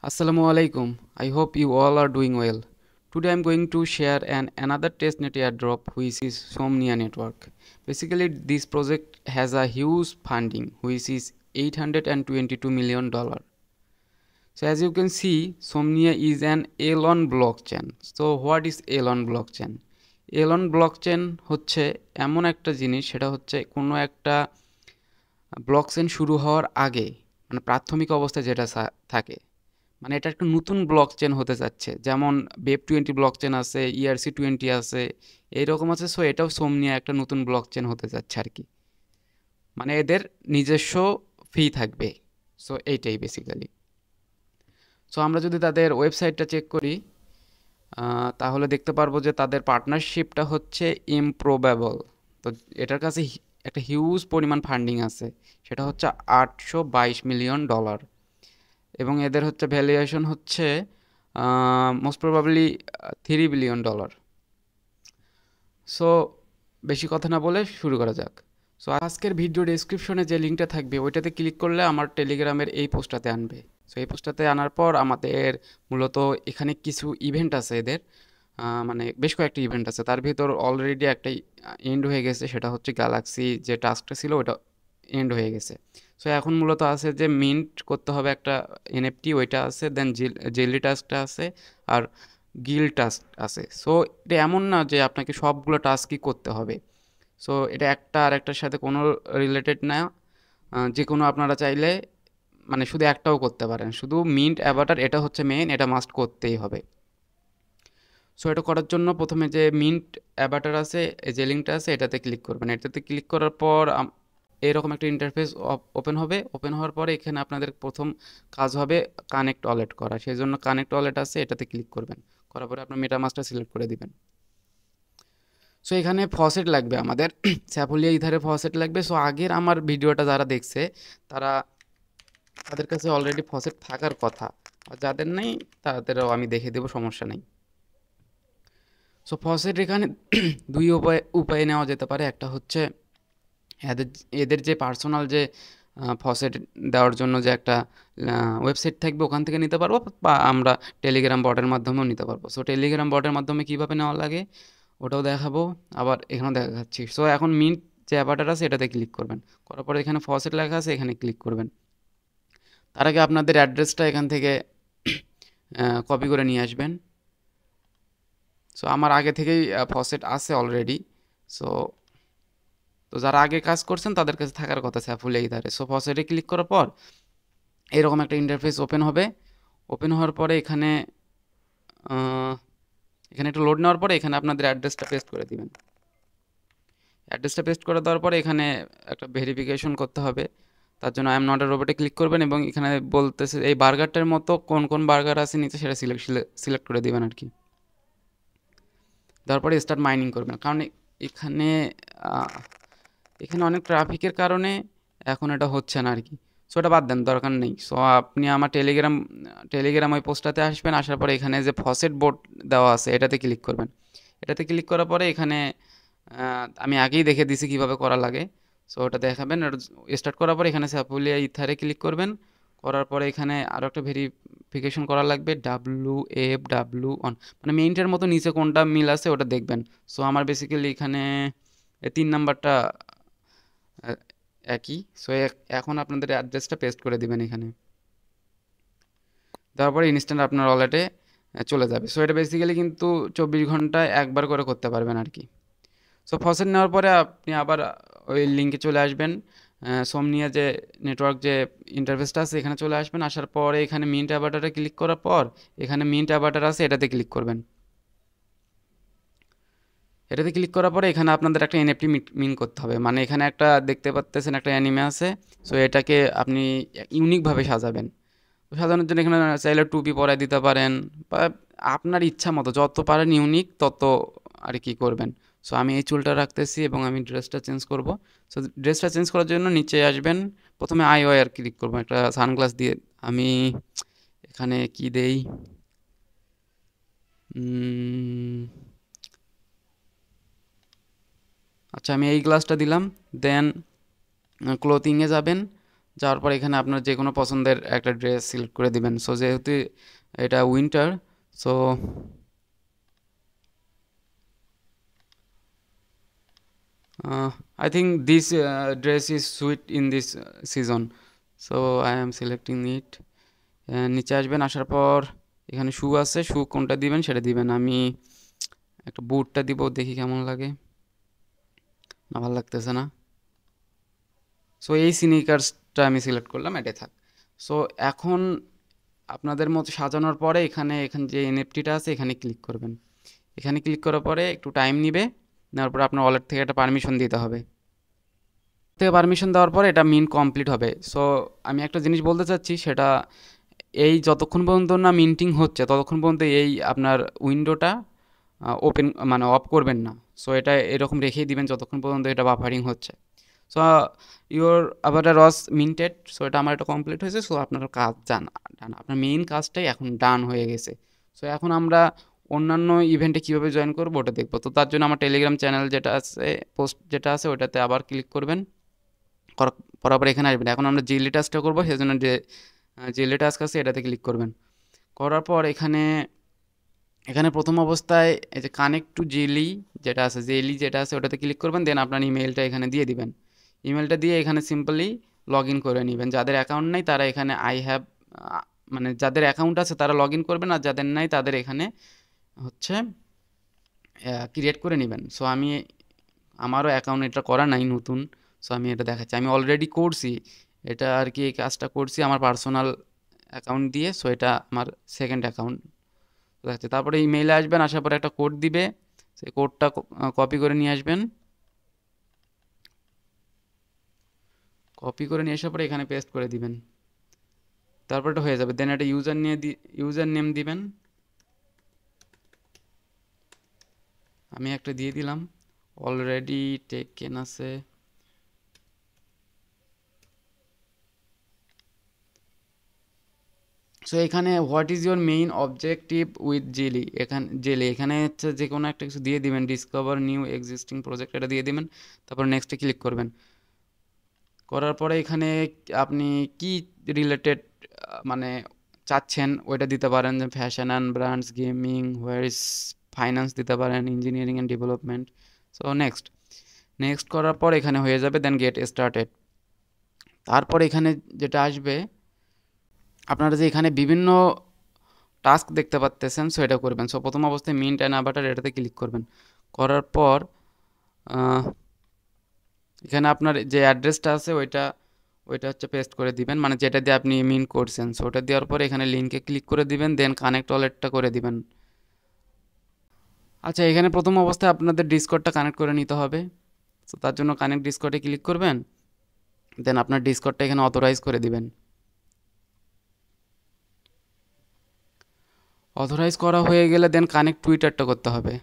Assalamu alaikum. I hope you all are doing well. Today I'm going to share another testnet airdrop which is Somnia network. Basically this project has a huge funding which is $822 million. So as you can see, Somnia is an Elon blockchain. So what is Elon blockchain? Elon blockchain হচ্ছে এমন একটা জিনিস, সেটা হচ্ছে কোনো একটা blockchain শুরু হওয়ার আগে, মানে প্রাথমিক অবস্থায় যেটা থাকে, মানে এটা একটা নতুন ব্লকচেন হতে যাচ্ছে। যেমন Web20 ব্লকচেন আছে, ERC20 আছে, এইরকম আছে। সো এটাও সোমনিয়া একটা নতুন ব্লকচেন হতে যাচ্ছে আর কি। মানে এদের নিজস্ব ফি থাকবে। সো এইটাই বেসিক্যালি। সো আমরা যদি তাদের ওয়েবসাইটটা চেক করি, তাহলে দেখতে পারবো যে তাদের পার্টনারশিপটা হচ্ছে ইমপ্রোবেবল। তো এটার কাছে একটা হিউজ পরিমাণ ফান্ডিং আছে, সেটা হচ্ছে $822 মিলিয়ন। এবং এদের হচ্ছে ভ্যালুয়েশন হচ্ছে মোস্ট প্রবাবলি $3 বিলিয়ন। সো বেশি কথা না বলে শুরু করা যাক। সো আজকের ভিডিও ডেসক্রিপশনে যে লিঙ্কটা থাকবে ওইটাতে ক্লিক করলে আমার টেলিগ্রামের এই পোস্টটাতে আনবে। সো এই পোস্টটাতে আনার পর আমাদের মূলত এখানে কিছু ইভেন্ট আছে এদের, মানে বেশ কয়েকটা ইভেন্ট আছে। তার ভিতর অলরেডি একটা এন্ড হয়ে গেছে, সেটা হচ্ছে গ্যালাক্সি যে টাস্কটা ছিল ওটা এন্ড হয়ে গেছে। সো এখন মূলত আছে যে মিন্ট করতে হবে একটা এনএফটি, ওইটা আছে। দেন জেলি টাস্কটা আছে, আর গিল টাস্ক আছে। সো এটা এমন না যে আপনাকে সবগুলো টাস্কই করতে হবে। সো এটা একটা আর একটার সাথে কোনো রিলেটেড না। যে কোনো আপনারা চাইলে মানে শুধু একটাও করতে পারেন। শুধু মিন্ট অ্যাভাটার এটা হচ্ছে মেইন, এটা মাস্ট করতেই হবে। সো এটা করার জন্য প্রথমে যে মিন্ট অ্যাভাটার আছে, যে লিঙ্কটা আছে এটাতে ক্লিক করবেন। এটাতে ক্লিক করার পর এরকম একটা ইন্টারফেস ওপেন হবে। ওপেন হওয়ার পরে এখানে আপনাদের প্রথম কাজ হবে কানেক্ট ওয়ালেট করা। সেই জন্য কানেক্ট ওয়ালেট আছে, এটাতে ক্লিক করবেন। করার পরে আপনার মেটামাস্কটা সিলেক্ট করে দিবেন। সো এখানে ফসেট লাগবে আমাদের স্যাফোলিয়া ইথারের ফসেট লাগবে। সো আগের আমার ভিডিওটা যারা দেখছে তারা, তাদের কাছে অলরেডি ফসেট থাকার কথা, আর যাদের নেই তাদেরও আমি দেখে দেবো, সমস্যা নেই। সো ফসেট এখানে দুই উপায়ে নেওয়া যেতে পারে। একটা হচ্ছে এদের এদের যে পার্সোনাল যে ফসেট দেওয়ার জন্য যে একটা ওয়েবসাইট থাকবে, ওখান থেকে নিতে পারবো, বা আমরা টেলিগ্রাম বটের মাধ্যমেও নিতে পারবো। সো টেলিগ্রাম বটের মাধ্যমে কীভাবে নেওয়া লাগে ওটাও দেখাবো, আবার এখানেও দেখাচ্ছি। সো এখন মিন্ট যে অ্যাভাটার আছে এটাতে ক্লিক করবেন। করার পরে এখানে ফসেট লেখা আছে, এখানে ক্লিক করবেন। তার আগে আপনাদের অ্যাড্রেসটা এখান থেকে কপি করে নিয়ে আসবেন। সো আমার আগে থেকেই ফসেট আছে অলরেডি। সো তো যারা আগে কাজ করছেন তাদের কাছে থাকার কথা স্যাফুল এইধারে। সো ফসেটে ক্লিক করার পর এরকম একটা ইন্টারফেস ওপেন হবে। ওপেন হওয়ার পরে এখানে এখানে একটু লোড নেওয়ার পরে এখানে আপনাদের অ্যাড্রেসটা পেস্ট করে দিবেন। অ্যাড্রেসটা পেস্ট করে দেওয়ার পরে এখানে একটা ভেরিফিকেশন করতে হবে। তার জন্য আই এম নট এ রোবটে ক্লিক করবেন এবং এখানে বলতেছে এই বার্গারটার মতো কোন কোন বার্গার আছে নিচে সেটা সিলেক্ট করে দিবেন আর কি। তারপরে স্টার্ট মাইনিং করবেন, কারণ এখানে এখানে অনেক ট্রাফিকের কারণে এখন এটা হচ্ছে না আর কি। সো এটা বাদ দেন, দরকার নেই। সো আপনি আমার টেলিগ্রাম ওই পোস্টটাতে আসবেন। আসার পরে এখানে যে ফসেট বোর্ড দেওয়া আছে এটাতে ক্লিক করবেন। এটাতে ক্লিক করার পরে এখানে আমি আগেই দেখে দিছি কিভাবে করা লাগে। সো ওটা দেখাবেন। স্টার্ট করার পরে এখানে স্যাপুলিয়া ইথারে ক্লিক করবেন। করার পরে এখানে আরও একটা ভেরিফিকেশন করা লাগবে, WFW1, মানে মেইনটার মতো নিচে কোনটা মিল আছে ওটা দেখবেন। সো আমার বেসিক্যালি এখানে 3 নাম্বারটা একই। সো এখন আপনাদের অ্যাড্রেসটা পেস্ট করে দিবেন এখানে। তারপরে ইনস্ট্যান্ট আপনার ওয়ালেটে চলে যাবে। সো এটা বেসিক্যালি কিন্তু 24 ঘন্টায় একবার করে করতে পারবেন আর কি। সো ফসেট নেওয়ার পরে আপনি আবার ওই লিঙ্কে চলে আসবেন। সোমনিয়া যে নেটওয়ার্ক যে ইন্টারফেসটা আছে এখানে চলে আসবেন। আসার পরে এখানে মিন্ট অ্যাভাটারে ক্লিক করার পর এখানে মিন্ট অ্যাভাটার আছে, এটাতে ক্লিক করবেন। এটাতে ক্লিক করার পরে এখানে আপনাদের একটা এনএফটি মিন করতে হবে। মানে এখানে একটা দেখতে পাচ্ছেন একটা অ্যানিমে আছে। সো এটাকে আপনি ইউনিকভাবে সাজাবেন। সাজানোর জন্য এখানে চাইলে টুপি পরায় দিতে পারেন, বা আপনার ইচ্ছা মতো যত পারেন ইউনিক তত আর কি করবেন। সো আমি এই চুলটা রাখতেছি এবং আমি ড্রেসটা চেঞ্জ করব। সো ড্রেসটা চেঞ্জ করার জন্য নিচে আসবেন, প্রথমে আই ওয়ার ক্লিক করবো একটা সানগ্লাস দিয়ে। আমি এখানে কি দেই, আচ্ছা আমি এই গ্লাসটা দিলাম। দেন ক্লোথিংয়ে যাবেন। যাওয়ার পর এখানে আপনার যে কোনো পছন্দের একটা ড্রেস সিলেক্ট করে দিবেন। সো যেহেতু এটা winter, so I think this dress is sweet in this season, so I am selecting it. নিচে আসবেন, আসার পর এখানে শু আছে, শু কোনটা দিবেন সেটা দিবেন। আমি একটা বুটটা দিব, দেখি কেমন লাগে। না, ভালো লাগতেছে না। সো এই স্নিকার্সটা আমি সিলেক্ট করলাম, এটাই থাক। সো এখন আপনাদের মতো সাজানোর পরে এখানে যে এনএফটিটা আছে এখানে ক্লিক করবেন। এখানে ক্লিক করার পরে একটু টাইম নিবে, নেওয়ার পরে আপনার ওয়ালেট থেকে একটা পারমিশন দিতে হবে। থেকে পারমিশন দেওয়ার পরে এটা মিন কমপ্লিট হবে। সো আমি একটা জিনিস বলতে চাচ্ছি, সেটা এই যতক্ষণ পর্যন্ত না মিন্টিং হচ্ছে ততক্ষণ পর্যন্ত এই আপনার উইন্ডোটা ওপেন মানে অফ করবেন না। সো এটা এরকম রেখেই দিবেন যতক্ষণ পর্যন্ত এটা বাফারিং হচ্ছে। সো ইওর আবার রস মিন্টেড। সো এটা আমার এটা কমপ্লিট হয়েছে। সো আপনার কাজ ডান, আপনার মেইন কাজটাই এখন ডান হয়ে গেছে। সো এখন আমরা অন্যান্য ইভেন্টে কীভাবে জয়েন করবো ওটা দেখবো। তো তার জন্য আমার টেলিগ্রাম চ্যানেল যেটা আছে, পোস্ট যেটা আছে ওটাতে আবার ক্লিক করবেন, করার পর এখানে আসবেন। এখন আমরা জিলি টাস্কটা করবো, সেজন্য যে জিলি টাস্ক আছে এটাতে ক্লিক করবেন। করার পর এখানে প্রথম অবস্থায় এই যে কানেক্ট টু জেলি যেটা আছে, জেলি যেটা আছে ওটাতে ক্লিক করবেন। দেন আপনার ইমেলটা এখানে দিয়ে দিবেন। ইমেলটা দিয়ে এখানে সিম্পলি লগ ইন করে নেবেন। যাদের অ্যাকাউন্ট নেই তারা এখানে আই হ্যাভ, মানে যাদের অ্যাকাউন্ট আছে তারা লগ ইন করবেন, আর যাদের নাই তাদের এখানে হচ্ছে ক্রিয়েট করে নেবেন। সো আমারও অ্যাকাউন্ট এটা করা নাই নতুন। সো আমি এটা দেখাচ্ছি, আমি অলরেডি করছি এটা আর কি, এই কাজটা করছি আমার পার্সোনাল অ্যাকাউন্ট দিয়ে। সো এটা আমার সেকেন্ড অ্যাকাউন্ট দেখাচ্ছে। তারপরে ইমেইলে আসবেন, আসার পরে একটা কোড দিবে, সেই কোডটা কপি করে নিয়ে আসবেন। কপি করে নিয়ে আসার পরে এখানে পেস্ট করে দিবেন। তারপর এটা হয়ে যাবে। দেন একটা ইউজার নেম দিবেন। আমি একটা দিয়ে দিলাম, অলরেডি টেকেন আছে। সো এখানে what is your main objective with এখানে হচ্ছে যে কোনো একটা কিছু দিয়ে দিবেন, ডিসকভার নিউ এক্সিস্টিং প্রজেক্ট এটা দিয়ে দিবেন। তারপর নেক্সটে ক্লিক করবেন। করার পরে এখানে আপনি কি রিলেটেড মানে চাচ্ছেন ওইটা দিতে পারেন, যে fashion and brands, gaming, Warsi, finance দিতে পারেন, engineering and development. So next করার পর এখানে হয়ে যাবে, দেন গেট স্টার্টেড। তারপর এখানে যেটা আসবে, আপনারা যে এখানে বিভিন্ন টাস্ক দেখতে পাচ্তেছেন, সো এটা করবেন। সো প্রথম অবস্থায় মিন্ট অ্যান্ড আভাটার এটাতে ক্লিক করবেন। করার পর এখানে আপনার যে অ্যাড্রেসটা আছে ওইটা হচ্ছে পেস্ট করে দিবেন, মানে যেটা দিয়ে আপনি মিন করছেন। সো ওটা দেওয়ার পরে এখানে লিঙ্কে ক্লিক করে দিবেন, দেন কানেক্ট ওয়ালেটটা করে দিবেন। আচ্ছা, এখানে প্রথম অবস্থায় আপনাদের ডিসকর্ডটা কানেক্ট করে নিতে হবে। সো তার জন্য কানেক্ট ডিসকর্ডে ক্লিক করবেন, দেন আপনার ডিসকর্ডটা এখানে অথরাইজ করে দিবেন। অথরাইজ করা হয়ে গেলে দেন কানেক্ট টুইটারটা করতে হবে।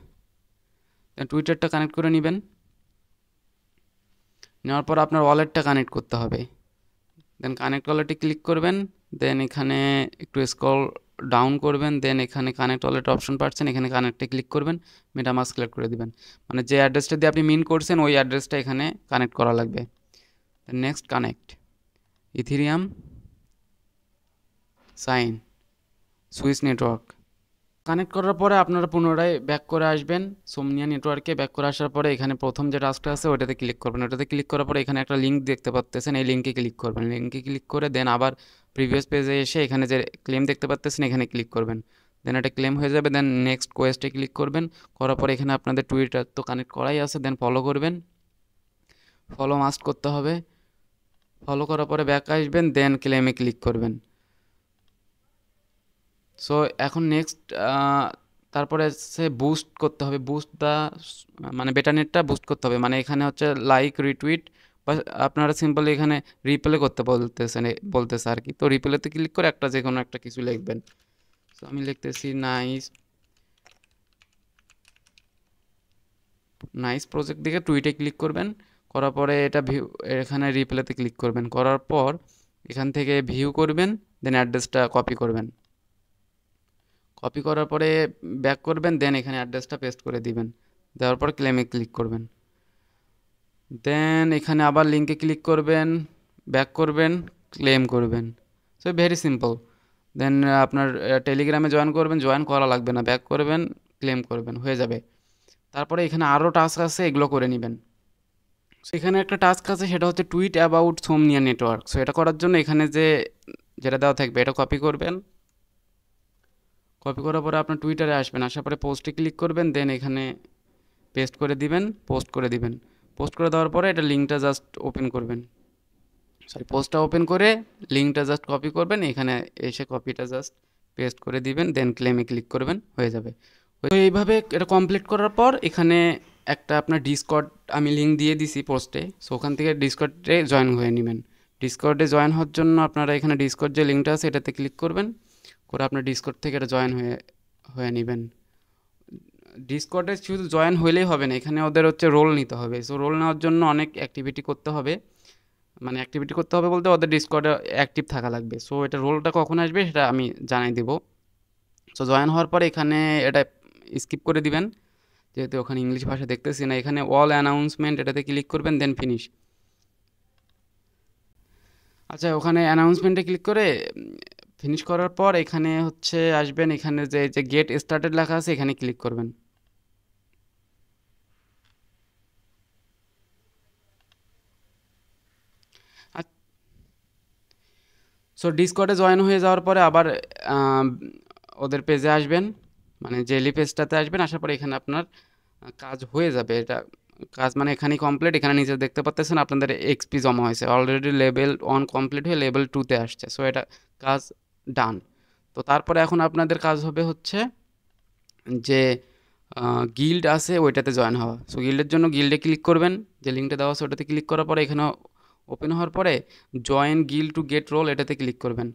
দেন টুইটারটা কানেক্ট করে নেবেন। নেওয়ার পর আপনার ওয়ালেটটা কানেক্ট করতে হবে। দেন কানেক্ট ওয়ালেটে ক্লিক করবেন, দেন এখানে একটু স্ক্রল ডাউন করবেন, দেন এখানে কানেক্ট ওয়ালেট অপশন পাচ্ছেন, এখানে কানেক্টে ক্লিক করবেন, মেটামাস্ক সিলেক্ট করে দিবেন। মানে যে অ্যাড্রেসটা দিয়ে আপনি মিন করছেন ওই অ্যাড্রেসটা এখানে কানেক্ট করা লাগবে। Next connect Ethereum sign switch network. Connect করার পরে আপনারা পুনরায় ব্যাক করে আসবেন সোমনিয়া নেটওয়ার্কে। ব্যাক করে আসার পরে এখানে প্রথম যে টাস্কটা আছে ওটাতে ক্লিক করবেন। ওটাতে ক্লিক করার পরে এখানে একটা লিঙ্ক দেখতে পাচ্তেছেন, এই লিঙ্কে ক্লিক করবেন। লিঙ্কে ক্লিক করে দেন আবার প্রিভিয়াস পেজে এসে এখানে যে ক্লেম দেখতে পাচ্তেছেন এখানে ক্লিক করবেন। দেন এটা ক্লেম হয়ে যাবে। দেন নেক্সট কোয়েস্টে ক্লিক করবেন। করার পরে এখানে আপনাদের টুইটার তো কানেক্ট করাই আছে, দেন ফলো করবেন। ফলো মাস্ট করতে হবে। ফলো করার পরে ব্যাক আসবেন, দেন ক্লেমে ক্লিক করবেন। সো এখন নেক্সট তারপরে সে বুস্ট করতে হবে, মানে বেটা নেটটা বুস্ট করতে হবে। মানে এখানে হচ্ছে লাইক, রিটুইট বা আপনারা সিম্পলি এখানে রিপ্লে করতে বলতেছে আর কি। তো রিপ্লেতে ক্লিক করে একটা যে কোনো একটা কিছু লিখবেন। সো আমি লিখতেছি নাইস প্রজেক্ট দিকে টুইটে ক্লিক করবেন। করার পরে এটা এখানে রিপ্লেতে ক্লিক করবেন। করার পর এখান থেকে ভিউ করবেন, দেন অ্যাড্রেসটা কপি করবেন। কপি করার পরে ব্যাক করবেন, দেন এখানে অ্যাড্রেসটা পেস্ট করে দিবেন। দেওয়ার পর ক্লেমে ক্লিক করবেন। দেন এখানে আবার লিঙ্কে ক্লিক করবেন, ব্যাক করবেন, ক্লেম করবেন। So very simple. দেন আপনার টেলিগ্রামে জয়েন করবেন, জয়েন করা লাগবে না, ব্যাক করবেন, ক্লেম করবেন, হয়ে যাবে। তারপরে এখানে আরও টাস্ক আছে, এগুলো করে নেবেন। সো এখানে একটা টাস্ক আছে, সেটা হচ্ছে টুইট অ্যাবাউট সোমনিয়া নেটওয়ার্ক। সো এটা করার জন্য এখানে যেটা দেওয়া থাকবে এটা কপি করবেন। কপি করার পরে আপনার টুইটারে আসবেন, আসার পরে পোস্টে ক্লিক করবেন, দেন এখানে পেস্ট করে দিবেন, পোস্ট করে দিবেন। পোস্ট করে দেওয়ার পরে এটা লিঙ্কটা জাস্ট ওপেন করবেন, সরি পোস্টটা ওপেন করে লিঙ্কটা জাস্ট কপি করবেন, এখানে এসে কপিটা জাস্ট পেস্ট করে দিবেন, দেন ক্লেমে ক্লিক করবেন, হয়ে যাবে। তো এইভাবে এটা কমপ্লিট করার পর এখানে একটা আপনার ডিসকর্ড আমি লিঙ্ক দিয়ে দিছি পোস্টে, সো ওখান থেকে ডিসকর্ডে জয়েন হয়ে নেবেন। ডিসকর্ডে জয়েন হওয়ার জন্য আপনারা এখানে ডিসকর্ড যে লিঙ্কটা আছে এটাতে ক্লিক করবেন, করে আপনার ডিসকর্ড থেকে এটা জয়েন হয়ে নেবেন। ডিসকর্ডে শুধু জয়েন হইলেই হবে না, এখানে ওদের হচ্ছে রোল নিতে হবে। সো রোল নেওয়ার জন্য অনেক অ্যাক্টিভিটি করতে হবে, মানে অ্যাক্টিভিটি করতে হবে বলতে ওদের ডিসকর্ডে অ্যাক্টিভ থাকা লাগবে। সো এটা রোলটা কখন আসবে সেটা আমি জানাই দেবো। সো জয়েন হওয়ার পরে এখানে এটা স্কিপ করে দিবেন, যেহেতু ওখানে ইংলিশ ভাষা দেখতেছি না। এখানে অল অ্যানাউন্সমেন্ট এটাতে ক্লিক করবেন, দেন ফিনিশ। আচ্ছা, ওখানে অ্যানাউন্সমেন্টে ক্লিক করে ফিনিশ করার পর এখানে হচ্ছে আসবেন, এখানে যে গেট স্টার্টেড লেখা আছে এখানে ক্লিক করবেন। সো ডিসকর্ডে জয়েন হয়ে যাওয়ার পরে আবার ওদের পেজে আসবেন, মানে জেলি পেজটাতে আসবেন। আসার পরে এখানে আপনার কাজ হয়ে যাবে। এটা কাজ মানে এখানেই কমপ্লিট। এখানে নিচে দেখতে পাচ্ছেন আপনাদের এক্সপি জমা হয়েছে, অলরেডি লেভেল 1 কমপ্লিট হয়ে লেভেল 2তে আসছে। সো এটা কাজ ডান। তো তারপরে এখন আপনাদের কাজ হবে হচ্ছে যে গিল্ড আছে ওইটাতে জয়েন হওয়া। সো গিল্ডের জন্য গিল্ডে ক্লিক করবেন, যে লিঙ্কটা দেওয়া আছে ওটাতে ক্লিক করার পরে এখানে ওপেন হওয়ার পরে join guild to get role এটাতে ক্লিক করবেন।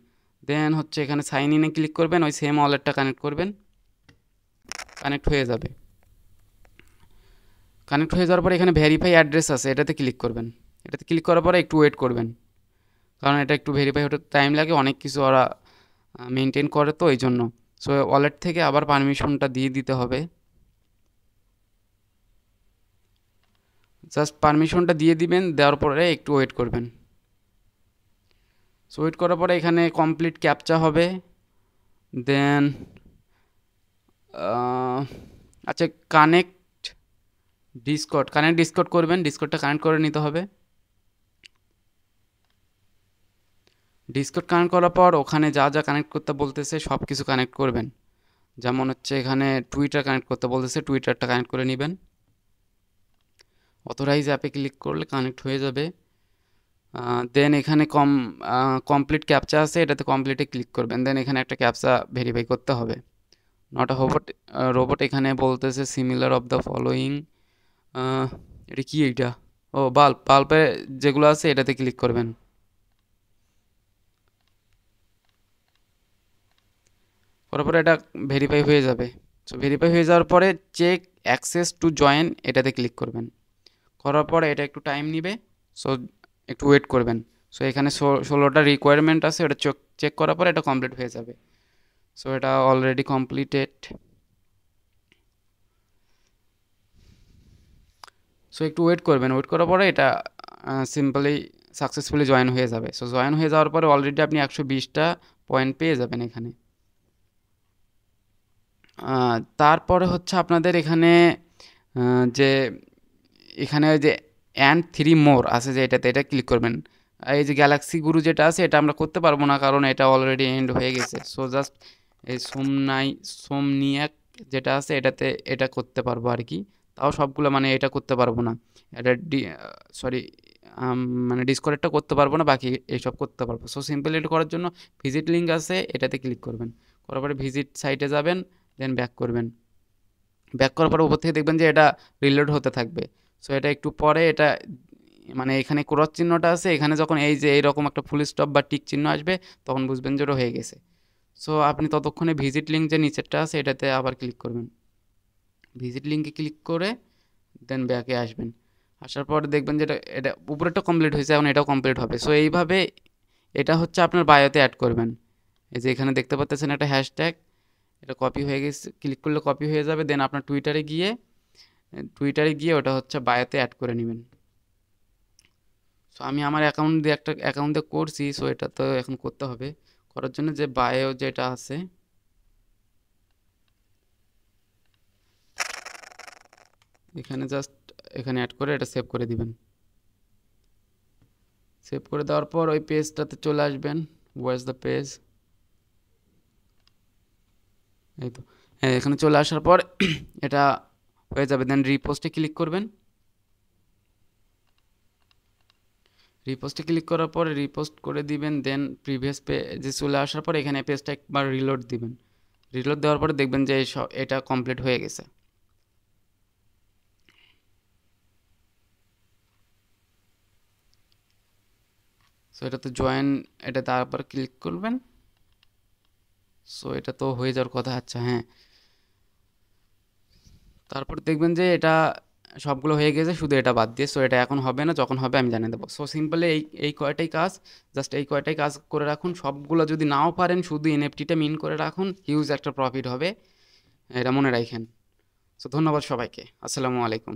দেন হচ্ছে এখানে সাইন ইনে ক্লিক করবেন, ওই সেম ওয়ালেটটা কানেক্ট করবেন, কানেক্ট হয়ে যাবে। কানেক্ট হয়ে যাওয়ার পরে এখানে ভেরিফাই অ্যাড্রেস আছে এটাতে ক্লিক করবেন। এটাতে ক্লিক করার পরে একটু ওয়েট করবেন, কারণ এটা একটু ভেরিফাই হতে টাইম লাগে, অনেক কিছু ওরা মেনটেন করে তো এই জন্য। সো ওয়ালেট থেকে আবার পারমিশনটা দিয়ে দিতে হবে, জাস্ট পারমিশনটা দিয়ে দিবেন, দেওয়ার পরে একটু ওয়েট করবেন। সো ওয়েট করার পরে এখানে কমপ্লিট ক্যাপচা হবে। দেন আচ্ছা, কানেক্ট ডিসকর্ড করবেন, ডিসকর্ডটা কানেক্ট করে নিতে হবে। ডিসকর্ড কানেক্ট করার পর ওখানে যা যা কানেক্ট করতে বলতেছে সব কিছু কানেক্ট করবেন। যেমন হচ্ছে এখানে টুইটার কানেক্ট করতে বলতেছে, টুইটারটা কানেক্ট করে নেবেন। অথরাইজ অ্যাপে ক্লিক করলে কানেক্ট হয়ে যাবে। দেন এখানে কমপ্লিট ক্যাপচা আছে, এটাতে কমপ্লিটে ক্লিক করবেন। দেন এখানে একটা ক্যাপচা ভেরিফাই করতে হবে। নট আ রোবট এখানে বলতেছে সিমিলার অফ দ্য ফলোয়িং। এটা কি এইটা? ও বাল্বে যেগুলো আছে এটাতে ক্লিক করবেন। করার পরে এটা ভেরিফাই হয়ে যাবে। সো ভেরিফাই হয়ে যাওয়ার পরে চেক অ্যাক্সেস টু জয়েন এটাতে ক্লিক করবেন। করার পরে এটা একটু টাইম নিবে, সো একটু ওয়েট করবেন। সো এখানে 16টা রিকোয়ারমেন্ট আছে, ওটা চেক করার পরে এটা কমপ্লিট হয়ে যাবে। সো এটা অলরেডি কমপ্লিটেড। সো একটু ওয়েট করবেন, ওয়েট করার পরে এটা সিম্পলি সাকসেসফুলি জয়েন হয়ে যাবে। সো জয়েন হয়ে যাওয়ার পরে অলরেডি আপনি 120টা পয়েন্ট পেয়ে যাবেন এখানে। তারপরে হচ্ছে আপনাদের এখানে যে এখানে যে অ্যান্ড 3 মোর আছে, যে এটা ক্লিক করবেন। এই যে গ্যালাক্সি গুরু যেটা আছে এটা আমরা করতে পারবো না, কারণ এটা অলরেডি এন্ড হয়ে গেছে। সো জাস্ট এই সোমনিয়াক যেটা আছে এটা করতে পারবো আর কি। তাও সবগুলো মানে এটা করতে পারবো না, এটা সরি মানে ডিসকনেক্টটা করতে পারবো না, বাকি এইসব করতে পারবো। সো সিম্পল এটা করার জন্য ভিজিট লিঙ্ক আছে এটাতে ক্লিক করবেন, করার পরে ভিজিট সাইটে যাবেন, দেন ব্যাক করবেন। ব্যাক করার পরে উপর থেকে দেখবেন যে এটা রিলোড হতে থাকবে। সো এটা একটু পরে এটা মানে এখানে ক্রস চিহ্নটা আছে, এখানে যখন এই যে এইরকম একটা ফুল স্টপ বা টিক চিহ্ন আসবে তখন বুঝবেন যে ওটা হয়ে গেছে। সো আপনি ততক্ষণে ভিজিট লিঙ্ক যে নিচেরটা আছে এটাতে আবার ক্লিক করবেন। ভিজিট লিঙ্কে ক্লিক করে দেন ব্যাকে আসবেন। আসার পর দেখবেন যে এটা উপরেরটা কমপ্লিট হয়েছে, এখন এটাও কমপ্লিট হবে। সো এইভাবে এটা হচ্ছে আপনার বায়োতে অ্যাড করবেন। এই যে এখানে দেখতে পাচ্ছেন একটা হ্যাশট্যাগ, এটা কপি হয়ে গেছে, ক্লিক করলে কপি হয়ে যাবে। দেন আপনার টুইটারে গিয়ে ওটা হচ্ছে বায়োতে অ্যাড করে নেবেন। সো আমি আমার অ্যাকাউন্ট দিয়ে একটা অ্যাকাউন্ট দিয়ে করছি, সো এটা তো এখন করতে হবে। করার জন্য যে বায়ো যেটা আছে এখানে জাস্ট এখানে অ্যাড করে এটা সেভ করে দিবেন। সেভ করে দেওয়ার পর ওই পেজটাতে চলে আসবেন, ওয়াচ দ্য পেজ, এই তো। হ্যাঁ, এখানে চলে আসার পর এটা হয়ে যাবে, দেন রিপোস্টে ক্লিক করবেন। রিপোস্টে ক্লিক করার পর রিপোস্ট করে দিবেন, দেন প্রিভিয়াস পেজে চলে আসার পর এখানে পেজটা একবার রিলোড দিবেন। রিলোড দেওয়ার পরে দেখবেন যে এটা কমপ্লিট হয়ে গেছে। সো এটাতে জয়েন, এটা তারপর ক্লিক করবেন। সো এটা তো হয়ে যাওয়ার কথা। আচ্ছা হ্যাঁ, তারপর দেখবেন যে এটা সবগুলো হয়ে গেছে, শুধু এটা বাদ দিয়ে। সো এটা এখন হবে না, যখন হবে আমি জানিয়ে দেবো। সো সিম্পলি এই কয়টাই কাজ, জাস্ট এই কয়টাই কাজ করে রাখুন। সবগুলো যদি নাও পারেন, শুধু এনএফটিটা মিন করে রাখুন, হিউজ একটা প্রফিট হবে, এটা মনে রাখেন। সো ধন্যবাদ সবাইকে, আসসালামু আলাইকুম।